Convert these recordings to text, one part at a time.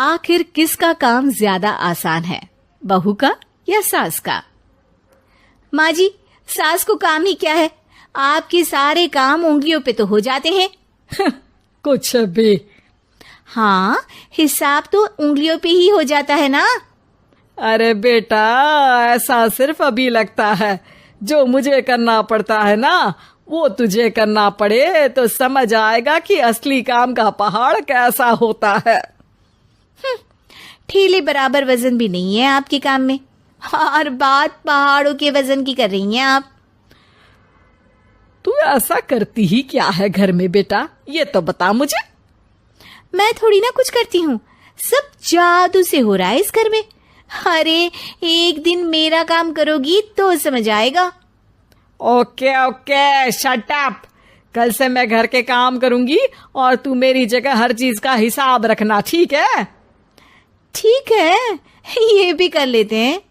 आखिर किसका काम ज्यादा आसान है, बहू का या सास का? माँ जी, सास को काम ही क्या है, आपके सारे काम उंगलियों पे तो हो जाते हैं। कुछ भी। हाँ, हिसाब तो उंगलियों पे ही हो जाता है ना। अरे बेटा, ऐसा सिर्फ अभी लगता है। जो मुझे करना पड़ता है ना, वो तुझे करना पड़े तो समझ आएगा कि असली काम का पहाड़ कैसा होता है। ठेले बराबर वजन भी नहीं है आपके काम में, और बात पहाड़ों के वजन की कर रही हैं आप। तू ऐसा करती ही क्या है घर में बेटा, ये तो बता मुझे। मैं थोड़ी ना कुछ करती हूँ, सब जादू से हो रहा है इस घर में। अरे एक दिन मेरा काम करोगी तो समझ आएगा। Okay okay, shut up. कल से मैं घर के काम करूंगी और तू मेरी जगह हर चीज का हिसाब रखना, ठीक है? ठीक है, ये भी कर लेते हैं।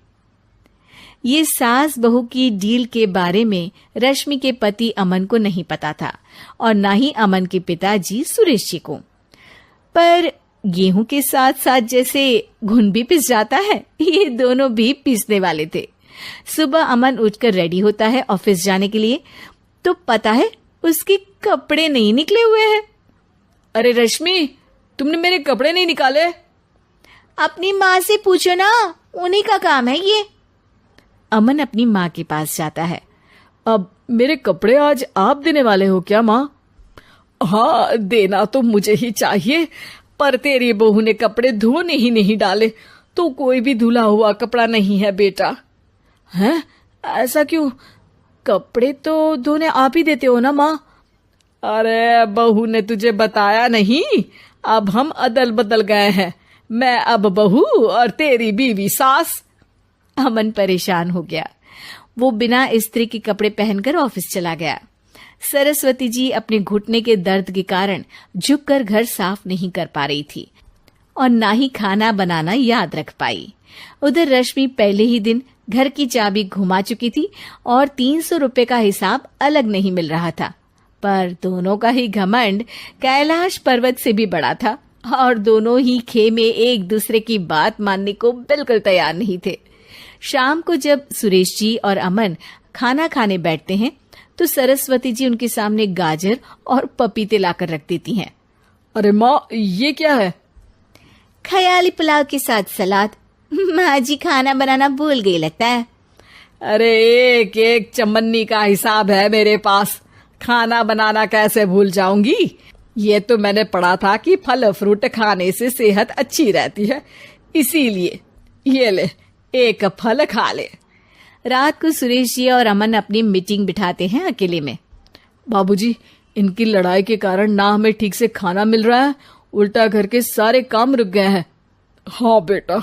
ये सास बहू की डील के बारे में रश्मि के पति अमन को नहीं पता था और ना ही अमन के पिताजी सुरेश जी को। पर गेहूं के साथ साथ जैसे घुन भी पिस जाता है, ये दोनों भी पीसने वाले थे। सुबह अमन उठकर रेडी होता है ऑफिस जाने के लिए, तो पता है उसके कपड़े नहीं निकले हुए हैं। अरे रश्मि, तुमने मेरे कपड़े नहीं निकाले? अपनी माँ से पूछो ना, उन्हीं का काम है ये। अमन अपनी माँ के पास जाता है। अब मेरे कपड़े आज आप देने वाले हो क्या माँ? हाँ, देना तो मुझे ही चाहिए, पर तेरी बहू ने कपड़े धोने ही नहीं डाले, तो कोई भी धुला हुआ कपड़ा नहीं है बेटा। हैं? ऐसा क्यों? कपड़े तो धोने आप ही देते हो ना माँ? अरे बहू ने तुझे बताया नहीं, अब हम अदल बदल गए हैं। मैं अब बहू और तेरी बीवी सास। अमन परेशान हो गया। वो बिना इस्त्री के कपड़े पहनकर ऑफिस चला गया। सरस्वती जी अपने घुटने के दर्द के कारण झुककर घर साफ नहीं कर पा रही थी और ना ही खाना बनाना याद रख पाई। उधर रश्मि पहले ही दिन घर की चाबी घुमा चुकी थी और 300 रुपए का हिसाब अलग नहीं मिल रहा था। पर दोनों का ही घमंड कैलाश पर्वत से भी बड़ा था और दोनों ही खेमे एक दूसरे की बात मानने को बिल्कुल तैयार नहीं थे। शाम को जब सुरेश जी और अमन खाना खाने बैठते हैं तो सरस्वती जी उनके सामने गाजर और पपीते लाकर रख देती हैं। अरे माँ, ये क्या है? ख्याली पुलाव के साथ सलाद। माँ जी खाना बनाना भूल गई लगता है। अरे एक एक चमन्नी का हिसाब है मेरे पास, खाना बनाना कैसे भूल जाऊंगी? ये तो मैंने पढ़ा था कि फल फ्रूट खाने से सेहत अच्छी रहती है, इसीलिए ये ले, एक फल खा ले। रात को सुरेश जी और अमन अपनी मीटिंग बिठाते हैं अकेले में। बाबूजी, इनकी लड़ाई के कारण ना हमें ठीक से खाना मिल रहा है, उल्टा घर के सारे काम रुक गए हैं। हाँ बेटा,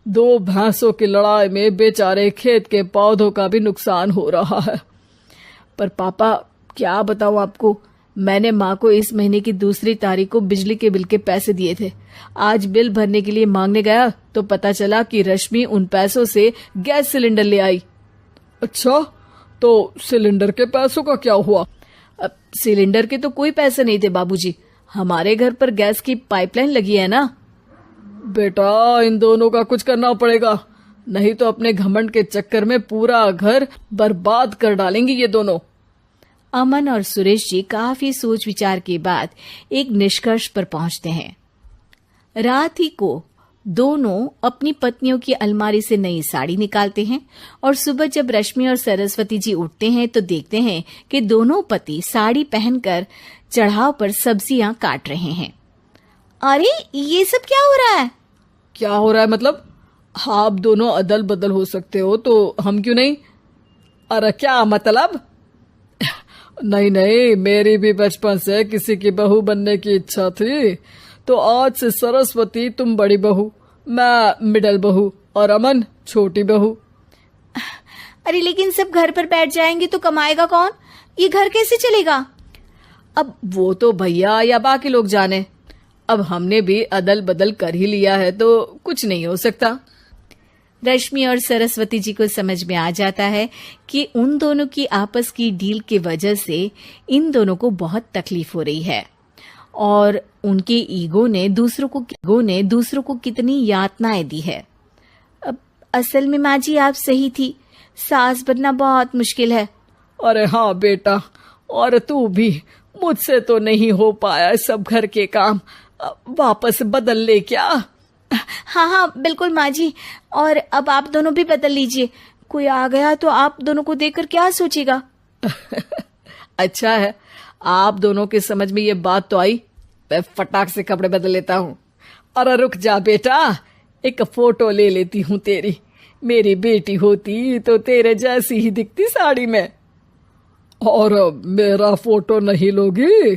2 भैंसों की लड़ाई में बेचारे खेत के पौधों का भी नुकसान हो रहा है। पर पापा, क्या बताऊं आपको, मैंने माँ को इस महीने की 2 तारीख को बिजली के बिल के पैसे दिए थे। आज बिल भरने के लिए मांगने गया तो पता चला कि रश्मि उन पैसों से गैस सिलेंडर ले आई। अच्छा, तो सिलेंडर के पैसों का क्या हुआ? अब सिलेंडर के तो कोई पैसे नहीं थे बाबूजी, हमारे घर पर गैस की पाइपलाइन लगी है ना। बेटा, इन दोनों का कुछ करना पड़ेगा, नहीं तो अपने घमंड के चक्कर में पूरा घर बर्बाद कर डालेंगी ये दोनों। अमन और सुरेश जी काफी सोच विचार के बाद एक निष्कर्ष पर पहुंचते हैं। रात ही को दोनों अपनी पत्नियों की अलमारी से नई साड़ी निकालते हैं और सुबह जब रश्मि और सरस्वती जी उठते हैं तो देखते हैं कि दोनों पति साड़ी पहनकर चढ़ाव पर सब्जियां काट रहे हैं। अरे ये सब क्या हो रहा है? क्या हो रहा है मतलब? आप दोनों अदल बदल हो सकते हो तो हम क्यों नहीं? अरे क्या मतलब? नहीं नहीं, मेरी भी बचपन से किसी की बहू बनने की इच्छा थी, तो आज से सरस्वती तुम बड़ी बहू, मैं मिडल बहू और अमन छोटी बहू। अरे लेकिन सब घर पर बैठ जाएंगे तो कमाएगा कौन? ये घर कैसे चलेगा? अब वो तो भैया या बाकी लोग जाने, अब हमने भी अदल बदल कर ही लिया है तो कुछ नहीं हो सकता। रश्मि और सरस्वती जी को समझ में आ जाता है कि उन दोनों की आपस की डील की वजह से इन दोनों को बहुत तकलीफ हो रही है और उनके ईगो ने दूसरों को कितनी यातनाएं दी है। अब असल में माँ जी आप सही थी, सास बनना बहुत मुश्किल है। अरे हाँ बेटा, और तू भी, मुझसे तो नहीं हो पाया सब घर के काम, वापस बदल ले क्या? हाँ हाँ बिल्कुल माँ जी, और अब आप दोनों भी बदल लीजिए। कोई आ गया तो आप दोनों को देखकर क्या सोचेगा? अच्छा है, आप दोनों के समझ में ये बात तो आई। मैं फटाक से कपड़े बदल लेता हूँ। अरे रुक जा बेटा, एक फोटो ले लेती हूँ तेरी। मेरी बेटी होती तो तेरे जैसी ही दिखती साड़ी में। और मेरा फोटो नहीं लोगी?